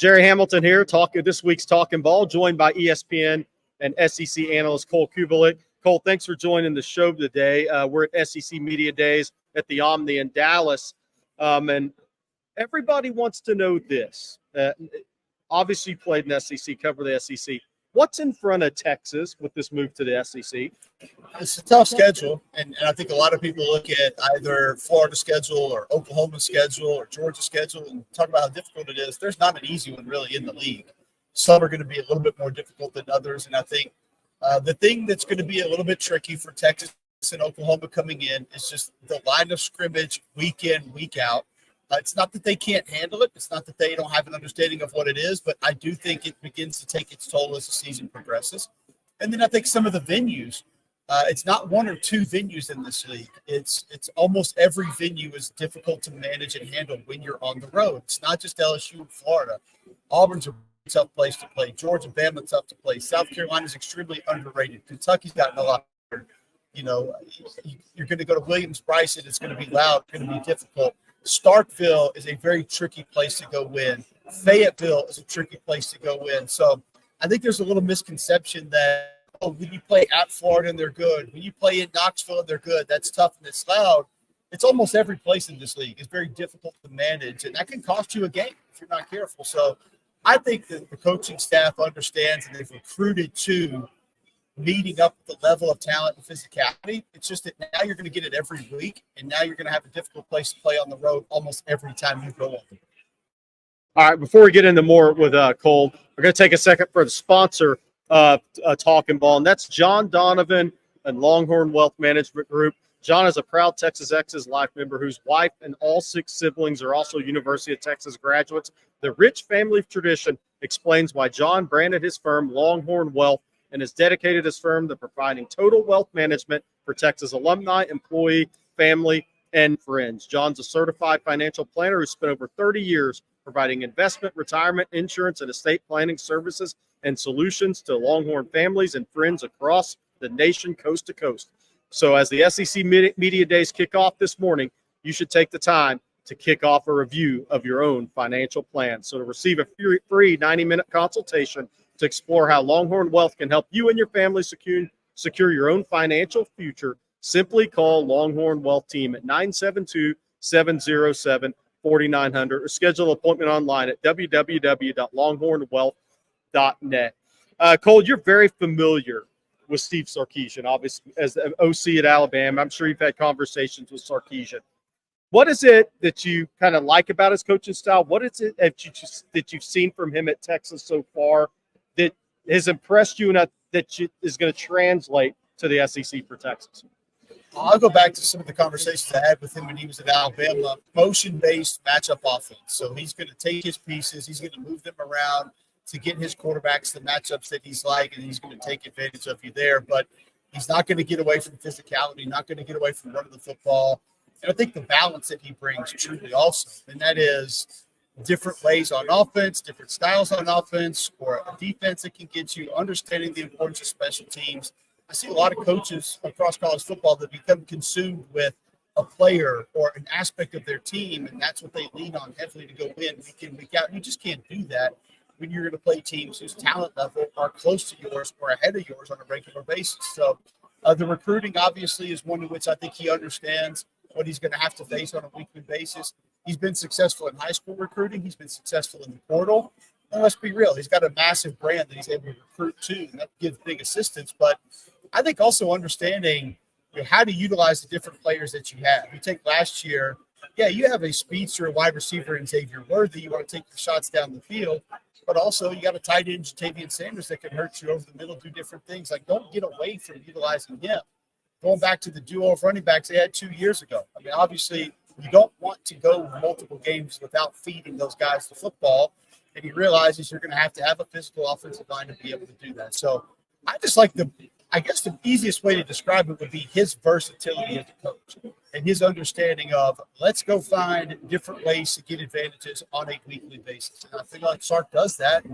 Gerry Hamilton here, this week's Talkin Ball, joined by ESPN and SEC analyst Cole Cubelic. Cole, thanks for joining the show today. We're at SEC Media Days at the Omni in Dallas, and everybody wants to know this. Obviously, you played in the SEC, cover the SEC. What's in front of Texas with this move to the SEC? It's a tough schedule, and I think a lot of people look at either Florida's schedule or Oklahoma's schedule or Georgia's schedule and talk about how difficult it is. There's not an easy one really in the league. Some are going to be a little bit more difficult than others, and I think the thing that's going to be a little bit tricky for Texas and Oklahoma coming in is just the line of scrimmage week in, week out. It's not that they can't handle it. It's not that they don't have an understanding of what it is, but I do think it begins to take its toll as the season progresses. And then I think some of the venues, it's not one or two venues in this league. It's almost every venue is difficult to manage and handle when you're on the road. It's not just LSU and Florida. Auburn's a tough place to play. Georgia, Bama, tough to play. South Carolina's extremely underrated. Kentucky's gotten a lot better. You know, you're going to go to Williams-Bryson. It's going to be loud. It's going to be difficult. Starkville is a very tricky place to go win. Fayetteville is a tricky place to go win. So I think there's a little misconception that, when you play at Florida and they're good, when you play in Knoxville and they're good, that's tough and it's loud. It's almost every place in this league is very difficult to manage, and that can cost you a game if you're not careful. So I think that the coaching staff understands and they've recruited to meeting up the level of talent and physicality. It's just that now you're going to get it every week, and now you're going to have a difficult place to play on the road almost every time you go on. All right, before we get into more with Cole, we're going to take a second for the sponsor of Talkin Ball, and that's John Donovan and Longhorn Wealth Management Group. John is a proud Texas Ex's life member whose wife and all 6 siblings are also University of Texas graduates. The rich family tradition explains why John branded his firm Longhorn Wealth and has dedicated his firm to providing total wealth management for Texas alumni, employee, family, and friends. John's a certified financial planner who spent over 30 years providing investment, retirement, insurance, and estate planning services and solutions to Longhorn families and friends across the nation, coast to coast. So as the SEC Media Days kick off this morning, you should take the time to kick off a review of your own financial plan. So to receive a free 90-minute consultation to explore how Longhorn Wealth can help you and your family secure your own financial future, simply call Longhorn Wealth Team at 972-707-4900 or schedule an appointment online at www.longhornwealth.net. Cole, you're very familiar with Steve Sarkisian, obviously, as an OC at Alabama. I'm sure you've had conversations with Sarkisian. What is it that you kind of like about his coaching style? What is it that you've seen from him at Texas so far that has impressed you and that is going to translate to the SEC for Texas? I'll go back to some of the conversations I had with him when he was at Alabama. Motion-based matchup offense. So he's going to take his pieces. He's going to move them around to get his quarterbacks the matchups that he's like, and he's going to take advantage of you there. But he's not going to get away from physicality, not going to get away from running the football. And I think the balance that he brings truly also, and that is different ways on offense, different styles on offense, or a defense that can get you, understanding the importance of special teams. I see a lot of coaches across college football that become consumed with a player or an aspect of their team, and that's what they lean on heavily to go win week in, week out. You just can't do that when you're going to play teams whose talent level are close to yours or ahead of yours on a regular basis. So the recruiting obviously is one in which I think he understands what he's going to have to face on a weekly basis. He's been successful in high school recruiting. He's been successful in the portal. And let's be real, he's got a massive brand that he's able to recruit to, and that gives big assistance. But I think also understanding how to utilize the different players that you have. You take last year, you have a speedster, a wide receiver in Xavier Worthy. You want to take your shots down the field. But also you got a tight end, Jatavian Sanders, that can hurt you over the middle, do different things. Like, don't get away from utilizing him. Going back to the duo of running backs they had 2 years ago. I mean, obviously, you don't want to go multiple games without feeding those guys the football. And he realizes you're going to have a physical offensive line to be able to do that. So I just like I guess the easiest way to describe it would be his versatility as a coach and his understanding of let's go find different ways to get advantages on a weekly basis. And I feel like Sark does that.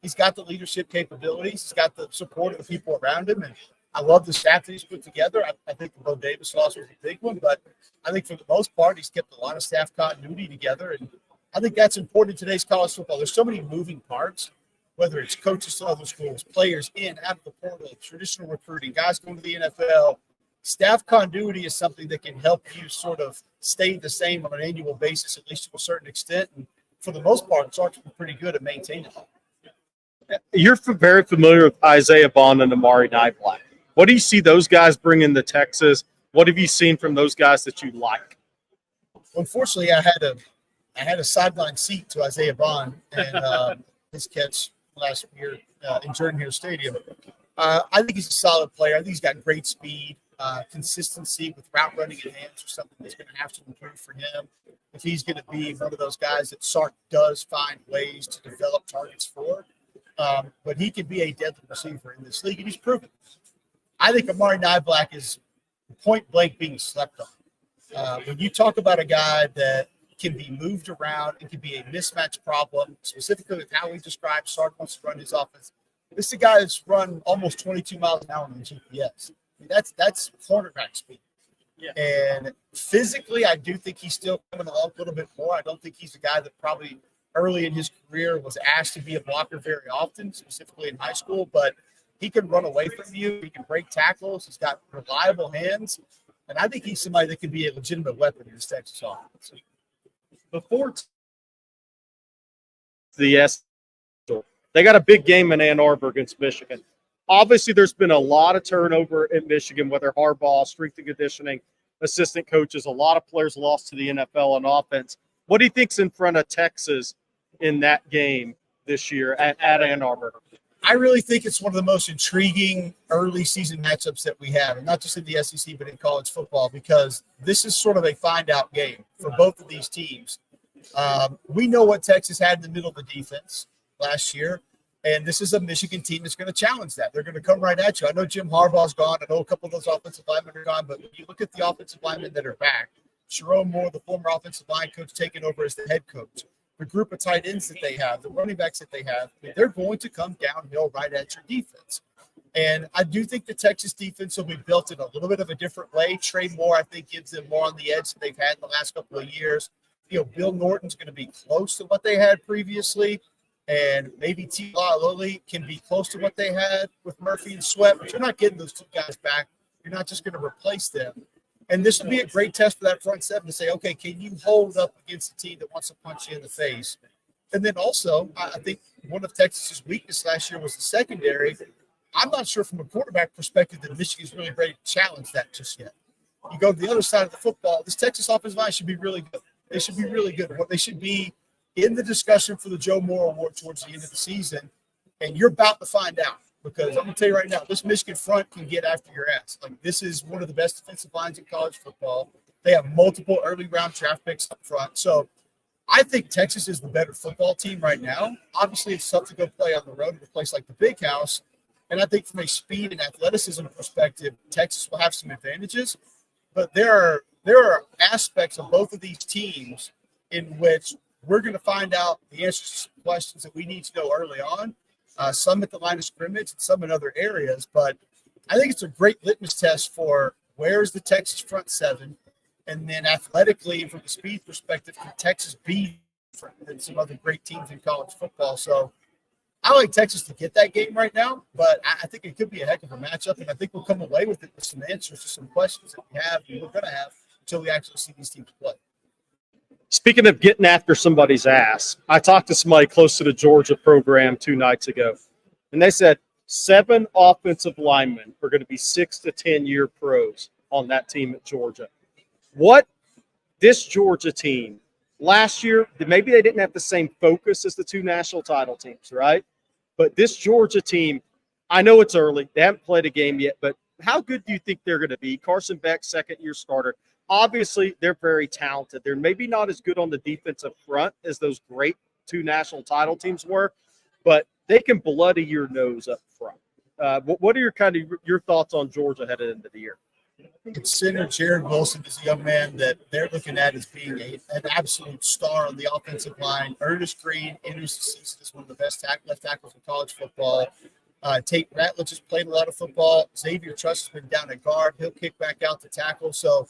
He's got the leadership capabilities. He's got the support of the people around him. And I love the staff that he's put together. I think the Bo Davis loss was a big one, but I think for the most part, he's kept a lot of staff continuity together. And I think that's important in today's college football. There's so many moving parts, whether it's coaches to other schools, players in, out of the portal, traditional recruiting, guys going to the NFL. Staff continuity is something that can help you sort of stay the same on an annual basis, at least to a certain extent. And for the most part, Sark's been pretty good at maintaining it. You're very familiar with Isaiah Bond and Amari Niblack. What do you see those guys bringing to Texas? What have you seen from those guys that you like? Unfortunately, I had a sideline seat to Isaiah Bond and his catch last year in Jordan Hare Stadium. I think he's a solid player. I think he's got great speed, consistency with route running and hands, or something that's going to have to improve for him. If he's going to be one of those guys that Sark does find ways to develop targets for, but he can be a deadly receiver in this league, and he's proven. I think Amari Niblack is point blank being slept on. When you talk about a guy that can be moved around and can be a mismatch problem, specifically with how we described Sark wants to run his offense. This is a guy that's run almost 22 miles an hour on the GPS. I mean, that's quarterback speed. Yeah. And physically, I do think he's still coming along a little bit more. I don't think he's a guy that probably early in his career was asked to be a blocker very often, specifically in high school, but he can run away from you. He can break tackles. He's got reliable hands. And I think he's somebody that can be a legitimate weapon in this Texas offense. Before they got a big game in Ann Arbor against Michigan. Obviously, there's been a lot of turnover at Michigan, whether Harbaugh, strength and conditioning, assistant coaches. A lot of players lost to the NFL on offense. What do you think's in front of Texas in that game this year at Ann Arbor? I really think it's one of the most intriguing early season matchups that we have, and not just in the SEC, but in college football, because this is sort of a find-out game for both of these teams. We know what Texas had in the middle of the defense last year, and this is a Michigan team that's going to challenge that. They're going to come right at you. I know Jim Harbaugh's gone. I know a couple of those offensive linemen are gone, but when you look at the offensive linemen that are back, Sharon Moore, the former offensive line coach, taking over as the head coach, the group of tight ends that they have, the running backs that they have, they're going to come downhill right at your defense. And I do think the Texas defense will be built in a little bit of a different way. Trey Moore, I think, gives them more on the edge than they've had in the last couple of years. Bill Norton's going to be close to what they had previously, and maybe T.Y. Lilly can be close to what they had with Murphy and Sweat, but you're not getting those two guys back. You're not just going to replace them. And this will be a great test for that front seven to say, okay, can you hold up against a team that wants to punch you in the face? And then also, I think one of Texas's weakness last year was the secondary. I'm not sure from a quarterback perspective that Michigan's really ready to challenge that just yet. You go to the other side of the football, this Texas offensive line should be really good. They should be really good. They should be in the discussion for the Joe Moore Award towards the end of the season, and you're about to find out. Because I'm going to tell you right now, this Michigan front can get after your ass. Like, this is one of the best defensive lines in college football. They have multiple early round draft picks up front. So I think Texas is the better football team right now. Obviously, it's tough to go play on the road at a place like the Big House. And I think from a speed and athleticism perspective, Texas will have some advantages. But there are aspects of both of these teams in which we're going to find out the answers to some questions that we need to know early on. Some at the line of scrimmage and some in other areas. But I think it's a great litmus test for where's the Texas front seven. And then athletically, from the speed perspective, can Texas be different than some other great teams in college football? So I like Texas to get that game right now, but I think it could be a heck of a matchup. And I think we'll come away with it with some answers to some questions that we have and we're going to have until we actually see these teams play. Speaking of getting after somebody's ass, I talked to somebody close to the Georgia program 2 nights ago, and they said 7 offensive linemen are going to be 6 to 10-year pros on that team at Georgia. What this Georgia team last year, maybe they didn't have the same focus as the 2 national title teams, right? But this Georgia team, I know it's early. They haven't played a game yet, but how good do you think they're going to be? Carson Beck, second-year starter. Obviously, they're very talented. They're maybe not as good on the defensive front as those great 2 national title teams were, but they can bloody your nose up front. What are your thoughts on Georgia headed into the year? Center Jared Wilson is a young man that they're looking at as being an absolute star on the offensive line. Ernest Green enters the season as one of the best left tackles in college football. Tate Ratledge has played a lot of football. Xavier Truss has been down at guard. He'll kick back out to tackle. So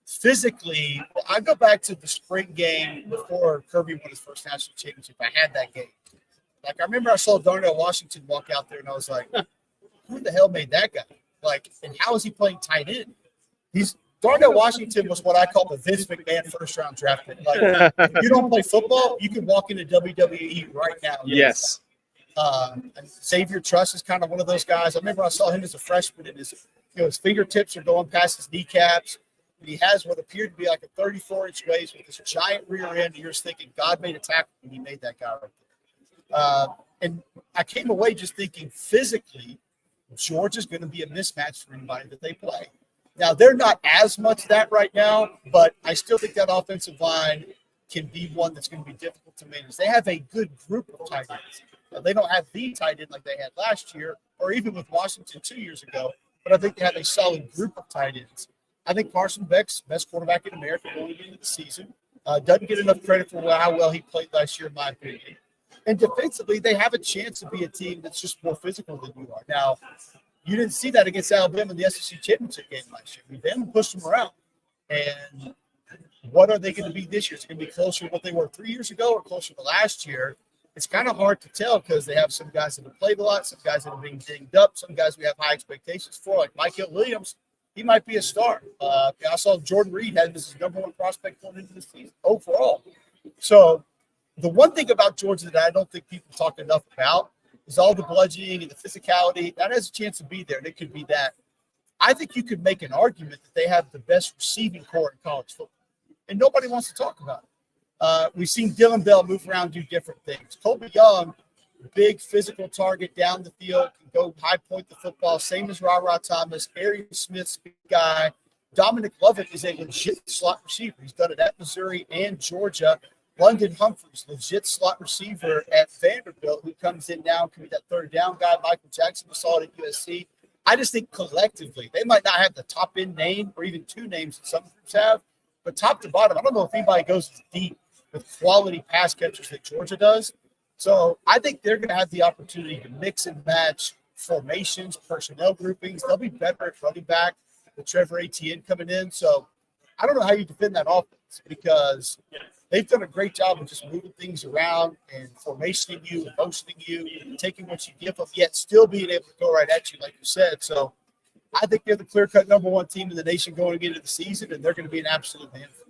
physically, I go back to the spring game before Kirby won his first national championship. I had that game. Like, I remember I saw Darnell Washington walk out there, and I was like, who the hell made that guy? Like, and how is he playing tight end? Darnell Washington was what I call the Vince McMahon first-round draft pick. Like, if you don't play football, you can walk into WWE right now. Yes. Xavier Truss is kind of one of those guys. I remember I saw him as a freshman, and his fingertips are going past his kneecaps. And he has what appeared to be like a 34-inch waist with this giant rear end. And you're just thinking, God made a tackle when he made that guy right there. And I came away just thinking physically, Georgia's going to be a mismatch for anybody that they play. Now, they're not as much that right now, but I still think that offensive line can be one that's going to be difficult to manage. They have a good group of tight ends. Now, they don't have the tight end like they had last year or even with Washington 2 years ago, but I think they have a solid group of tight ends. I think Carson Beck's best quarterback in America going into the season. Doesn't get enough credit for how well he played last year, in my opinion. And defensively, they have a chance to be a team that's just more physical than you are. Now, you didn't see that against Alabama in the SEC championship game last year. Alabama pushed them around. And what are they going to be this year? It's going to be closer to what they were 3 years ago or closer to last year. It's kind of hard to tell because they have some guys that have played a lot, some guys that have been dinged up, some guys we have high expectations for, like Michael Williams. He might be a star. I saw Jordan Reed had this number one prospect going into the season overall. So the one thing about Georgia that I don't think people talk enough about is all the bludgeoning and the physicality. That has a chance to be there, and it could be that. I think you could make an argument that they have the best receiving core in college football, and nobody wants to talk about it. We've seen Dylan Bell move around, do different things. Colby Young, big physical target down the field, can go high point the football, same as Ra Thomas. Arian Smith's big guy. Dominic Lovett is a legit slot receiver. He's done it at Missouri and Georgia. London Humphreys, legit slot receiver at Vanderbilt, who comes in now and can be that third down guy. Michael Jackson was solid at USC. I just think collectively, they might not have the top end name or even two names that some groups have, but top to bottom, I don't know if anybody goes as deep with quality pass catchers that Georgia does. So I think they're going to have the opportunity to mix and match formations, personnel groupings. They'll be better at running back with Trevor Etienne coming in. So I don't know how you defend that offense because they've done a great job of just moving things around and formationing you and motioning you and taking what you give them, yet still being able to go right at you, like you said. So I think they're the clear-cut number one team in the nation going into the season, and they're going to be an absolute handful.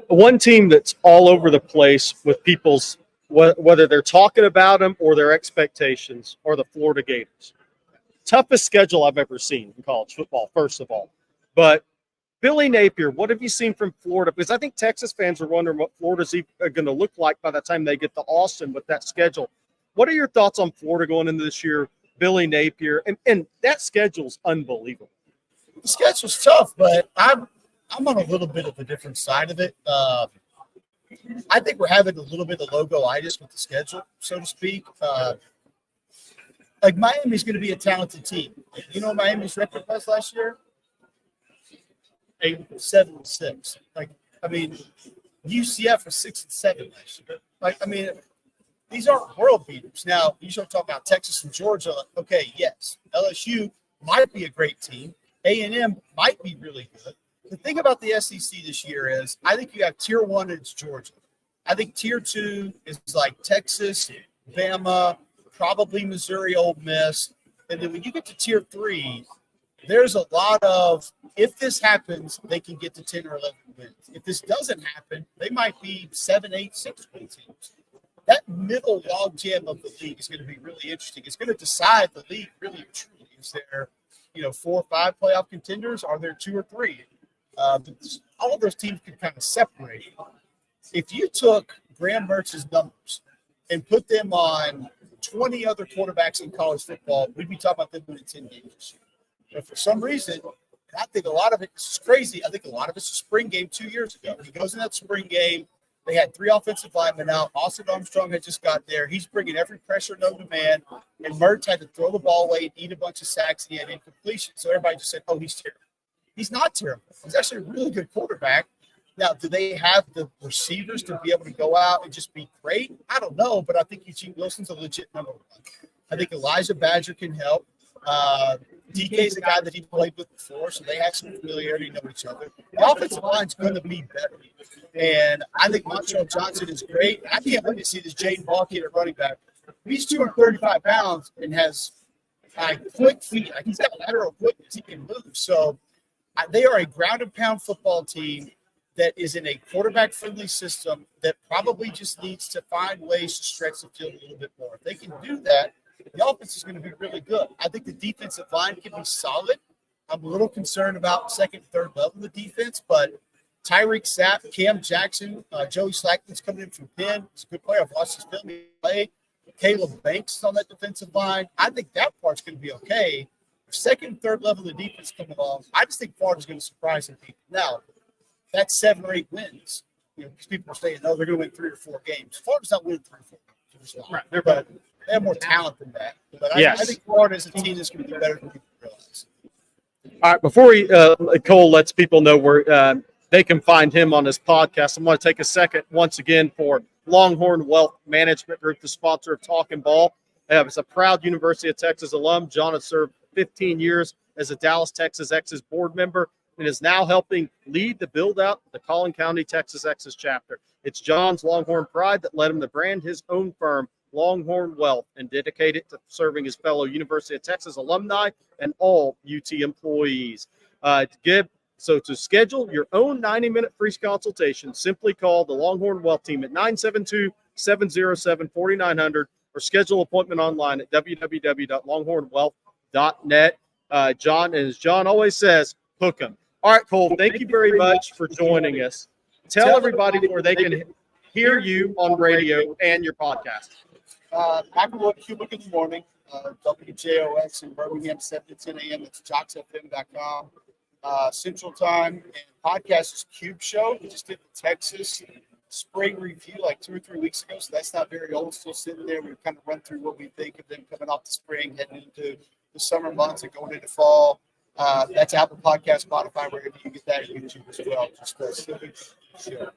One team that's all over the place with people's, whether they're talking about them or their expectations, are the Florida Gators. Toughest schedule I've ever seen in college football, first of all. But Billy Napier, what have you seen from Florida? Because I think Texas fans are wondering what Florida's going to look like by the time they get to Austin with that schedule. What are your thoughts on Florida going into this year, Billy Napier? And that schedule's unbelievable. The schedule's tough, but I'm on a little bit of a different side of it. I think we're having a little bit of logo-itis with the schedule, so to speak. Like Miami's going to be a talented team. You know what Miami's record was last year? 7-6. Like, I mean, UCF was 6-7 last year. Like, I mean, these aren't world beaters. Now, you start talking about Texas and Georgia. Okay, yes, LSU might be a great team. A&M might be really good. The thing about the SEC this year is I think you have tier one, and it's Georgia. I think tier two is like Texas, Bama, probably Missouri, Ole Miss. And then when you get to tier three, there's a lot of, if this happens, they can get to 10 or 11 wins. If this doesn't happen, they might be 7, 8, 6 win teams. That middle log jam of the league is going to be really interesting. It's going to decide the league really and truly. Is there, 4 or 5 playoff contenders? Are there 2 or 3? All of those teams can kind of separate. If you took Graham Mertz's numbers and put them on 20 other quarterbacks in college football, we'd be talking about them winning 10 games this year. But for some reason, I think a lot of it is crazy. I think a lot of it's a spring game 2 years ago. He goes in that spring game. They had 3 offensive linemen out. Austin Armstrong had just got there. He's bringing every pressure known to man. And Mertz had to throw the ball away and eat a bunch of sacks. And he had incompletion. So everybody just said, oh, he's terrible. He's not terrible. He's actually a really good quarterback. Now, do they have the receivers to be able to go out and just be great? I don't know, but I think Eugene Wilson's a legit number one. I think Elijah Badger can help. DK's a guy that he played with before, so they have some familiarity, know each other. The offensive line's going to be better. And I think Montreal Johnson is great. I can't wait to see this Jaden Ball kid at running back. He's 235 pounds and has quick feet. Like, he's got lateral quickness. He can move. So they are a ground and pound football team that is in a quarterback-friendly system that probably just needs to find ways to stretch the field a little bit more. If they can do that, the offense is going to be really good. I think the defensive line can be solid. I'm a little concerned about second and third level of the defense, but Tyreek Sapp, Cam Jackson, Joey Slackman's coming in from Penn. He's a good player. I've watched his film play. Caleb Banks is on that defensive line. I think that part's going to be okay. If second and third level of the defense come along, I just think Florida's going to surprise some people. Now, that's 7 or 8 wins. Because people are saying, no, they're going to win 3 or 4 games. Florida's not winning 3 or 4 games. Right. But they have more talent than that. But I think Florida is a team that's going to be better than people realize. All right, before Cole lets people know where they can find him on his podcast, I'm going to take a second once again for Longhorn Wealth Management Group, the sponsor of Talkin Ball. It's a proud University of Texas alum. John has served 15 years as a Dallas, Texas Exes board member and is now helping lead the build-out of the Collin County, Texas Exes chapter. It's John's Longhorn pride that led him to brand his own firm, Longhorn Wealth, and dedicate it to serving his fellow University of Texas alumni and all UT employees. To schedule your own 90-minute free consultation, simply call the Longhorn Wealth team at 972-707-4900 or schedule an appointment online at www.longhornwealth.net. John, and as John always says, hook 'em. All right, Cole, thank you very much for joining us. Tell everybody where they can hear you on radio and your podcast. Mackerwood, Cubelic in the morning, WJOX in Birmingham, 7 to 10 a.m. It's jocksfm.com. Central Time, and podcast is Cube Show. We just did the Texas spring review like 2 or 3 weeks ago, so that's not very old. Still sitting there. We kind of run through what we think of them coming off the spring, heading into the summer months and going into fall. That's Apple Podcast, Spotify, wherever you get that, YouTube as well. Just Show.